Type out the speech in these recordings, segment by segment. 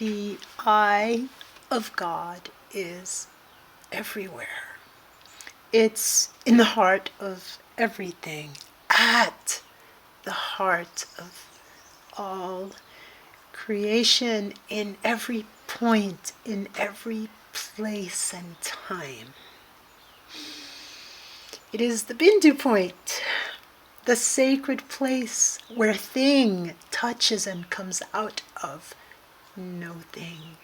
The eye of God is everywhere. It's in the heart of everything, at the heart of all creation, in every point, in every place and time. It is the Bindu point, the sacred place where thing touches and comes out of no thing.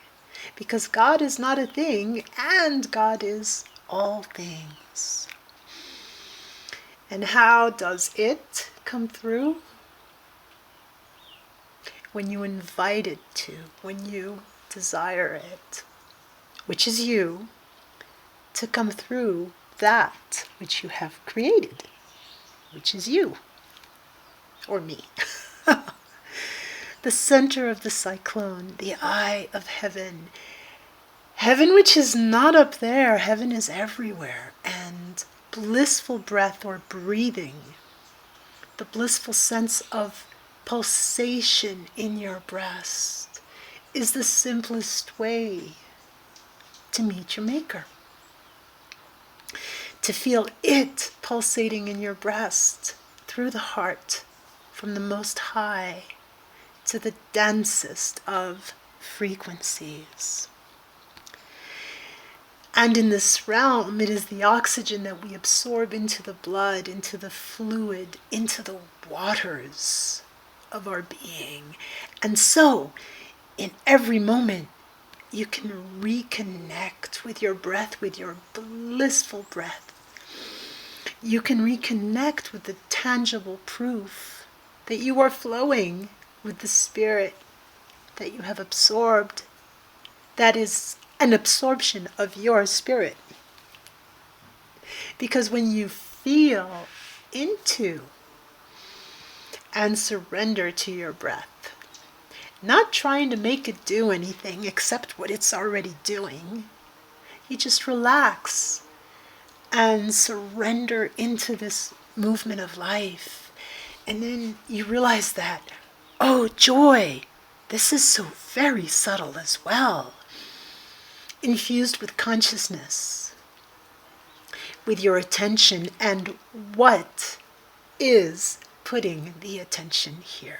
Because God is not a thing, and God is all things. And how does it come through? When you invite it to, when you desire it, which is you, to come through that which you have created, which is you, or me. The center of the cyclone, the eye of heaven. Heaven which is not up there, heaven is everywhere. And blissful breath or breathing, the blissful sense of pulsation in your breast, is the simplest way to meet your maker. To feel it pulsating in your breast through the heart, from the most high to the densest of frequencies. And in this realm, it is the oxygen that we absorb into the blood, into the fluid, into the waters of our being. And so, in every moment, you can reconnect with your breath, with your blissful breath. You can reconnect with the tangible proof that you are flowing with the spirit that you have absorbed. That is an absorption of your spirit. Because when you feel into and surrender to your breath, not trying to make it do anything except what it's already doing, you just relax and surrender into this movement of life. And then you realize that, oh, joy, this is so very subtle as well. Infused with consciousness, with your attention, and what is putting the attention here.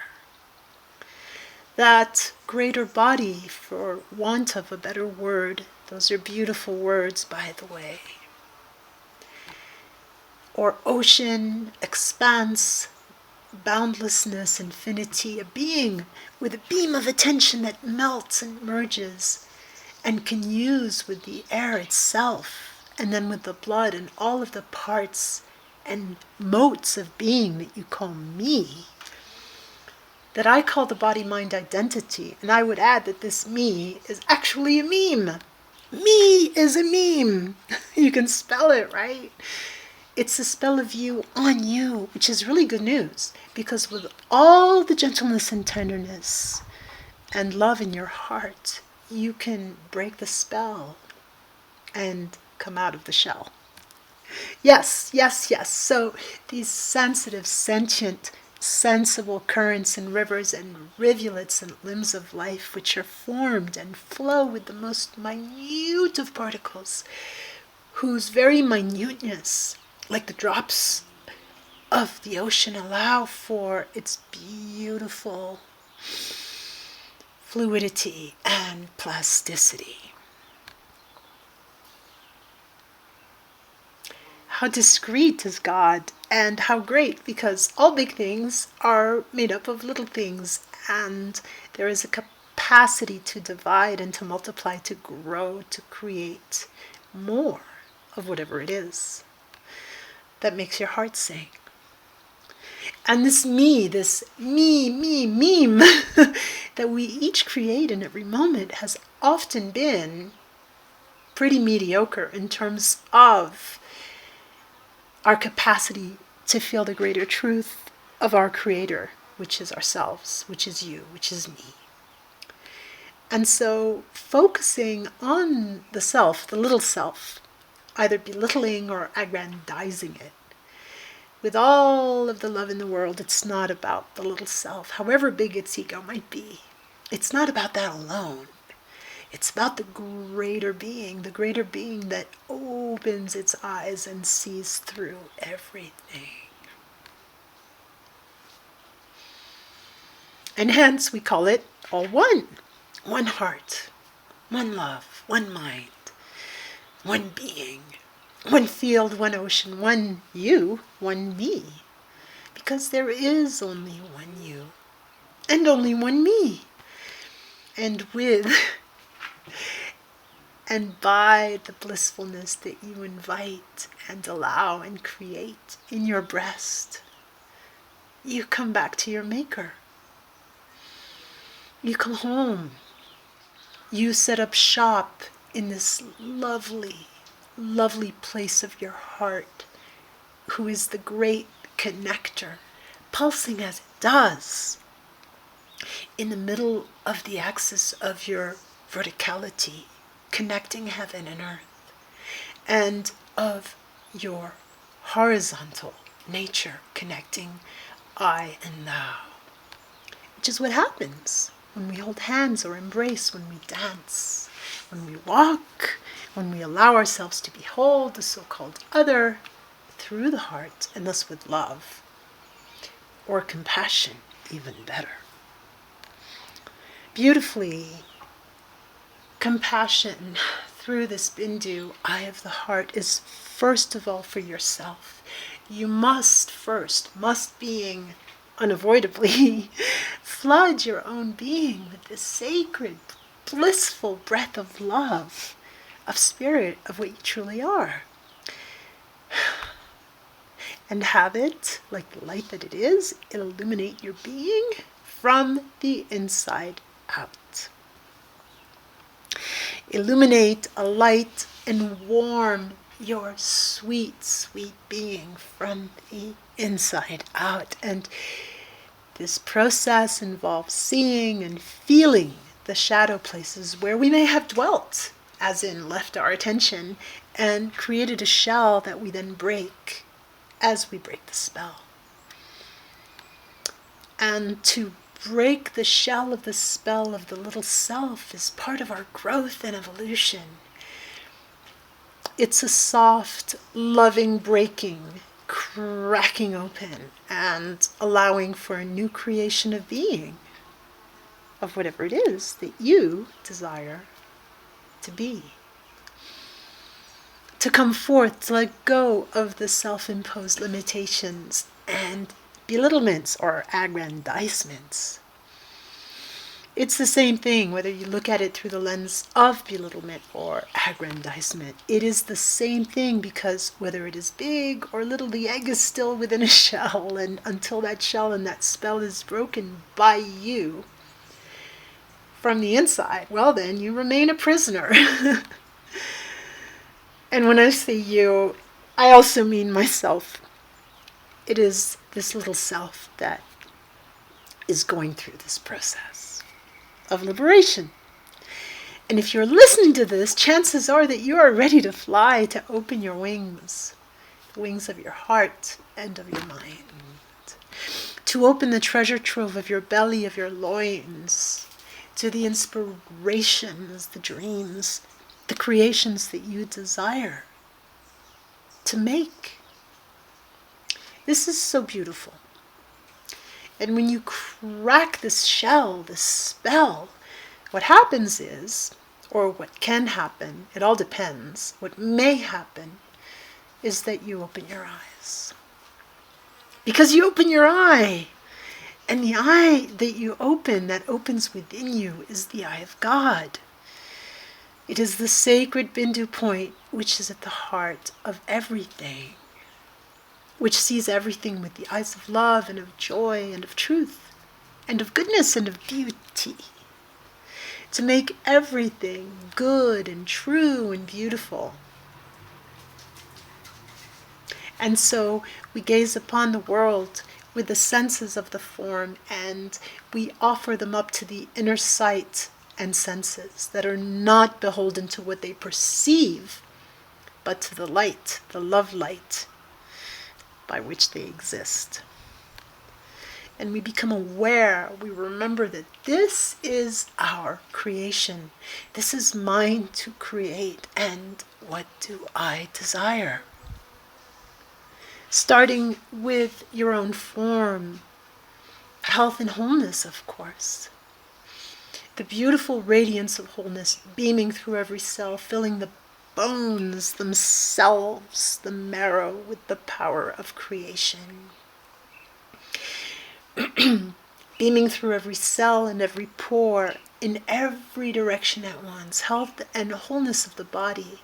That greater body, for want of a better word, those are beautiful words, by the way, or ocean, expanse, boundlessness, infinity, a being with a beam of attention that melts and merges and can use with the air itself, and then with the blood and all of the parts and motes of being that you call me, that I call the body-mind identity. And I would add that this me is actually a meme. Me is a meme. You can spell it, right? It's a spell of you on you, which is really good news, because with all the gentleness and tenderness and love in your heart, you can break the spell and come out of the shell. Yes, yes, yes. So these sensitive, sentient, sensible currents and rivers and rivulets and limbs of life, which are formed and flow with the most minute of particles, whose very minuteness, like the drops of the ocean, allow for its beautiful fluidity and plasticity. How discreet is God, and how great, because all big things are made up of little things, and there is a capacity to divide and to multiply, to grow, to create more of whatever it is that makes your heart sing. And this me meme that we each create in every moment has often been pretty mediocre in terms of our capacity to feel the greater truth of our Creator, which is ourselves, which is you, which is me. And so focusing on the self, the little self, either belittling or aggrandizing it, with all of the love in the world, it's not about the little self, however big its ego might be. It's not about that alone. It's about the greater being that opens its eyes and sees through everything. And hence we call it all one. One heart, one love, one mind, one being, one field, one ocean, one you, one me. Because there is only one you and only one me. And with and by the blissfulness that you invite and allow and create in your breast, you come back to your maker. You come home. You set up shop in this lovely, lovely place of your heart, who is the great connector, pulsing as it does, in the middle of the axis of your verticality, connecting heaven and earth, and of your horizontal nature, connecting I and thou, which is what happens when we hold hands or embrace, when we dance, when we walk, when we allow ourselves to behold the so-called other through the heart, and thus with love, or compassion, even better. Beautifully, compassion through this Bindu, eye of the heart, is first of all for yourself. You must being unavoidably, flood your own being with this sacred, blissful breath of love, of spirit, of what you truly are. And have it, like the light that it is, illuminate your being from the inside out. Illuminate, alight, and warm your sweet, sweet being from the inside out. And this process involves seeing and feeling the shadow places where we may have dwelt, as in left our attention, and created a shell that we then break as we break the spell. And to break the shell of the spell of the little self is part of our growth and evolution. It's a soft, loving breaking, cracking open, and allowing for a new creation of being, of whatever it is that you desire to be. To come forth, to let go of the self-imposed limitations and belittlements or aggrandizements. It's the same thing whether you look at it through the lens of belittlement or aggrandizement. It is the same thing, because whether it is big or little, the egg is still within a shell, and until that shell and that spell is broken by you from the inside, well then you remain a prisoner. And when I say you, I also mean myself. It is this little self that is going through this process of liberation. And if you're listening to this, chances are that you are ready to fly, to open your wings, the wings of your heart and of your mind, to open the treasure trove of your belly, of your loins, to the inspirations, the dreams, the creations that you desire to make. This is so beautiful. And when you crack this shell, this spell, what happens is, or what can happen, it all depends, what may happen is that you open your eyes. Because you open your eye. And the eye that you open, that opens within you, is the eye of God. It is the sacred Bindu point, which is at the heart of everything, which sees everything with the eyes of love and of joy and of truth and of goodness and of beauty, to make everything good and true and beautiful. And so we gaze upon the world with the senses of the form, and we offer them up to the inner sight and senses that are not beholden to what they perceive, but to the light, the love light, by which they exist. and we become aware, we remember that this is our creation. This is mine to create, and what do I desire? Starting with your own form, health and wholeness, of course. The beautiful radiance of wholeness beaming through every cell, filling the bones themselves, the marrow, with the power of creation. Beaming through every cell and every pore, in every direction at once. Health and wholeness of the body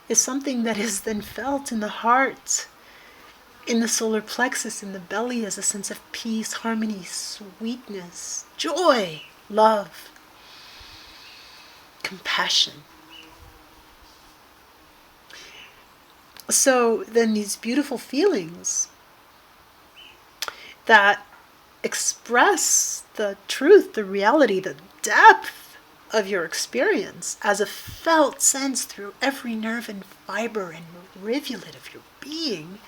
is something that is then felt in the heart, in the solar plexus, in the belly, as a sense of peace, harmony, sweetness, joy, love, compassion. So then these beautiful feelings that express the truth, the reality, the depth of your experience as a felt sense through every nerve and fiber and rivulet of your being,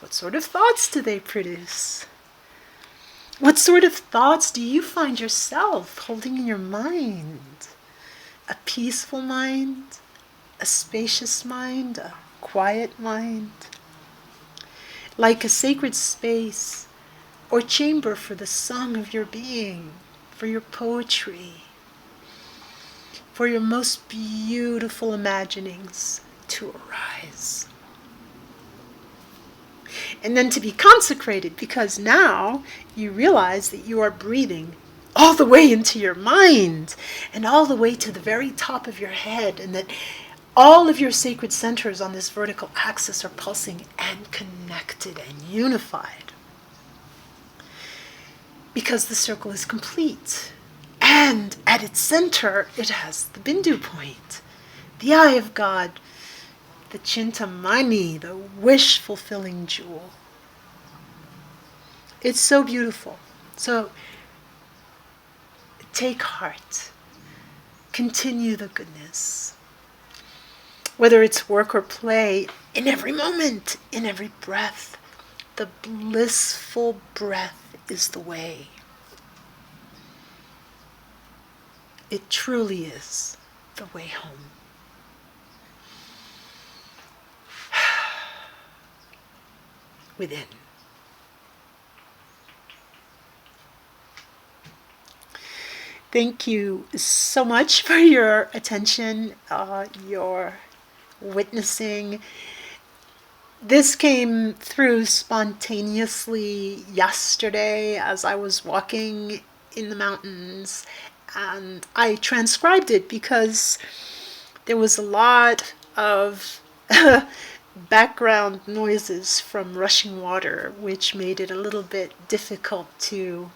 what sort of thoughts do they produce? What sort of thoughts do you find yourself holding in your mind? A peaceful mind, a spacious mind, a quiet mind, like a sacred space or chamber for the song of your being, for your poetry, for your most beautiful imaginings to arise. And then to be consecrated, because now you realize that you are breathing all the way into your mind and all the way to the very top of your head, and that all of your sacred centers on this vertical axis are pulsing and connected and unified. Because the circle is complete. And at its center, it has the Bindu point, the eye of God, the Chintamani, the wish-fulfilling jewel. It's so beautiful. So take heart. Continue the goodness. Whether it's work or play, in every moment, in every breath, the blissful breath is the way. It truly is the way home. Within. Thank you so much for your attention, your witnessing. This came through spontaneously yesterday as I was walking in the mountains, and I transcribed it because there was a lot of background noises from rushing water, which made it a little bit difficult to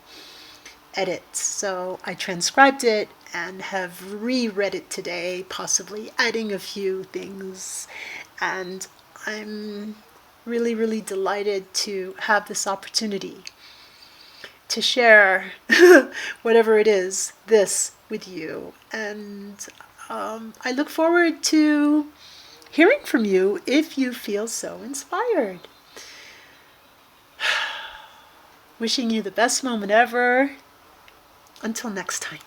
edit. So I transcribed it and have reread it today, possibly adding a few things. And I'm really, really delighted to have this opportunity to share whatever it is, this with you. And I look forward to hearing from you if you feel so inspired. Wishing you the best moment ever. Until next time.